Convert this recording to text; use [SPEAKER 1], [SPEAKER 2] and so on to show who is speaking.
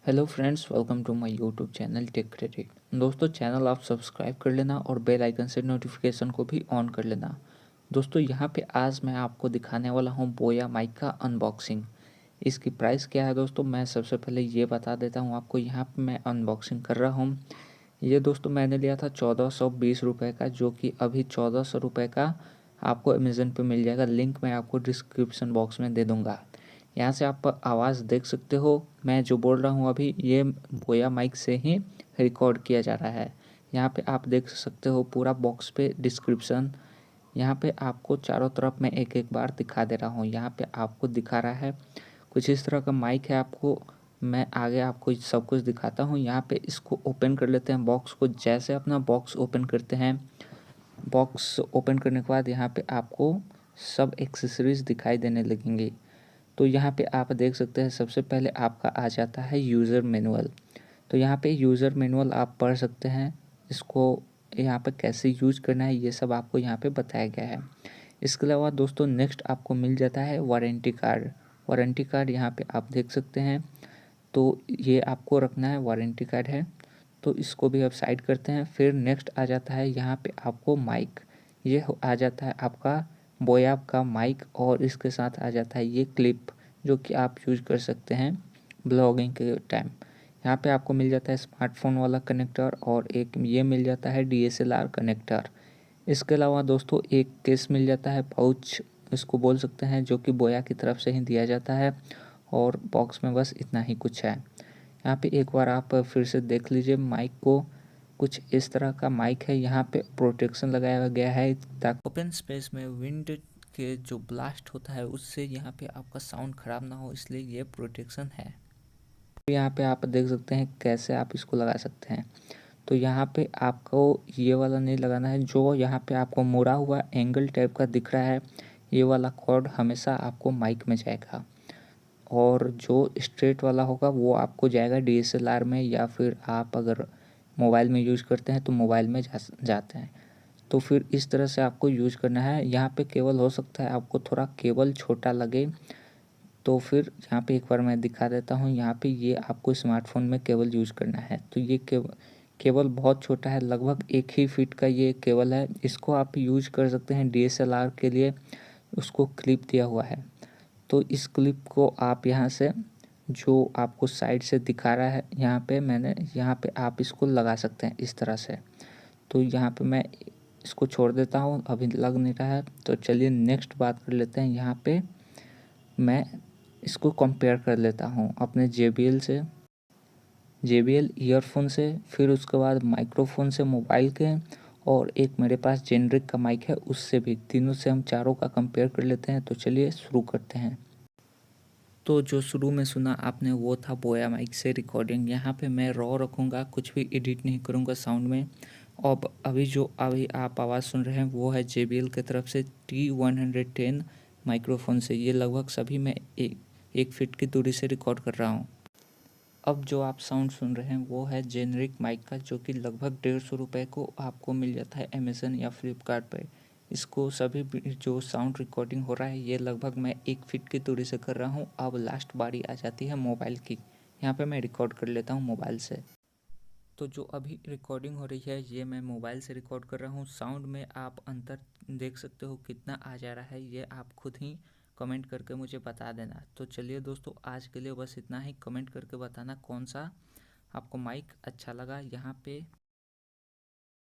[SPEAKER 1] Hello friends, welcome to my YouTube channel tech credit. दोस्तों, channel आप subscribe कर लेना और बेल आइकन से नोटिफिकेशन को भी ऑन कर लेना। दोस्तों, यहाँ पे आज मैं आपको दिखाने वाला हूँ बोया माइक का अनबॉक्सिंग। इसकी प्राइस क्या है दोस्तों, मैं सबसे पहले ये बता देता हूँ आपको। यहाँ पे मैं अनबॉक्सिंग कर रहा हूँ। ये दोस्तों मैंने लिया था 1420 रुपये का, जो कि अभी 1400 रुपये का आपको अमेज़न पे मिल जाएगा। लिंक मैं आपको डिस्क्रिप्शन बॉक्स में दे दूँगा। यहाँ से आप आवाज़ देख सकते हो। मैं जो बोल रहा हूँ अभी, ये बोया माइक से ही रिकॉर्ड किया जा रहा है। यहाँ पे आप देख सकते हो पूरा बॉक्स पे डिस्क्रिप्शन। यहाँ पे आपको चारों तरफ मैं एक एक बार दिखा दे रहा हूँ। यहाँ पे आपको दिखा रहा है कुछ इस तरह का माइक है। आपको मैं आगे आपको सब कुछ दिखाता हूँ। यहाँ पे इसको ओपन कर लेते हैं बॉक्स को। जैसे अपना बॉक्स ओपन करते हैं, बॉक्स ओपन करने के बाद यहाँ पे आपको सब एक्सेसरीज दिखाई देने लगेंगी। तो यहाँ पे आप देख सकते हैं सबसे पहले आपका आ जाता है यूज़र मैनुअल। तो यहाँ पे यूज़र मैनुअल आप पढ़ सकते हैं। इसको यहाँ पे कैसे यूज करना है ये सब आपको यहाँ पे बताया गया है। इसके अलावा दोस्तों नेक्स्ट आपको मिल जाता है वारंटी कार्ड। वारंटी कार्ड यहाँ पे आप देख सकते हैं। तो ये आपको रखना है, वारंटी कार्ड है। तो इसको भी आप साइड करते हैं। फिर नेक्स्ट आ जाता है यहाँ पे आपको माइक। ये आ जाता है आपका बोया का माइक, और इसके साथ आ जाता है ये क्लिप जो कि आप यूज कर सकते हैं ब्लॉगिंग के टाइम। यहाँ पे आपको मिल जाता है स्मार्टफोन वाला कनेक्टर, और एक ये मिल जाता है DSLR कनेक्टर। इसके अलावा दोस्तों एक केस मिल जाता है, पाउच इसको बोल सकते हैं, जो कि बोया की तरफ से ही दिया जाता है। और बॉक्स में बस इतना ही कुछ है। यहाँ पे एक बार आप फिर से देख लीजिए माइक को। कुछ इस तरह का माइक है। यहाँ पे प्रोटेक्शन लगाया गया है ताकि ओपन स्पेस में विंड के जो ब्लास्ट होता है उससे यहाँ पे आपका साउंड ख़राब ना हो, इसलिए ये प्रोटेक्शन है। यहाँ पे आप देख सकते हैं कैसे आप इसको लगा सकते हैं। तो यहाँ पे आपको ये वाला नहीं लगाना है। जो यहाँ पे आपको मुड़ा हुआ एंगल टाइप का दिख रहा है, ये वाला कॉर्ड हमेशा आपको माइक में जाएगा। और जो स्ट्रेट वाला होगा वो आपको जाएगा DSLR में, या फिर आप अगर मोबाइल में यूज करते हैं तो मोबाइल में जाते हैं। तो फिर इस तरह से आपको यूज करना है। यहाँ पे केबल हो सकता है आपको थोड़ा केबल छोटा लगे, तो फिर यहाँ पे एक बार मैं दिखा देता हूँ। यहाँ पे ये आपको स्मार्टफोन में केबल यूज करना है। तो ये केबल बहुत छोटा है, लगभग 1 ही फीट का ये केबल है। इसको आप यूज कर सकते हैं DSLR के लिए। उसको क्लिप दिया हुआ है। तो इस क्लिप को आप यहाँ से, जो आपको साइड से दिखा रहा है यहाँ पे आप इसको लगा सकते हैं इस तरह से। तो यहाँ पे मैं इसको छोड़ देता हूँ, अभी लग नहीं रहा है। तो चलिए नेक्स्ट बात कर लेते हैं। यहाँ पे मैं इसको कंपेयर कर लेता हूँ अपने JBL से, JBL ईयरफोन से, फिर उसके बाद माइक्रोफोन से मोबाइल के, और एक मेरे पास जेनरिक का माइक है उससे भी। तीनों से हम चारों का कंपेयर कर लेते हैं। तो चलिए शुरू करते हैं। तो जो शुरू में सुना आपने वो था बोया माइक से रिकॉर्डिंग। यहाँ पे मैं रॉ रखूँगा, कुछ भी एडिट नहीं करूँगा साउंड में। अब अभी आप आवाज़ सुन रहे हैं वो है JBL की तरफ से T110 माइक्रोफोन से। ये लगभग सभी मैं 1 फीट की दूरी से रिकॉर्ड कर रहा हूँ। अब जो आप साउंड सुन रहे हैं वो है जेनरिक माइक का, जो कि लगभग 150 रुपये को आपको मिल जाता है अमेज़न या फ्लिपकार्ट पर। इसको सभी जो साउंड रिकॉर्डिंग हो रहा है ये लगभग मैं 1 फीट की दूरी से कर रहा हूँ। अब लास्ट बारी आ जाती है मोबाइल की। यहाँ पे मैं रिकॉर्ड कर लेता हूँ मोबाइल से। तो जो अभी रिकॉर्डिंग हो रही है ये मैं मोबाइल से रिकॉर्ड कर रहा हूँ। साउंड में आप अंतर देख सकते हो कितना आ जा रहा है, ये आप खुद ही कमेंट करके मुझे बता देना। तो चलिए दोस्तों, आज के लिए बस इतना ही। कमेंट करके बताना कौन सा आपको माइक अच्छा लगा। यहाँ पे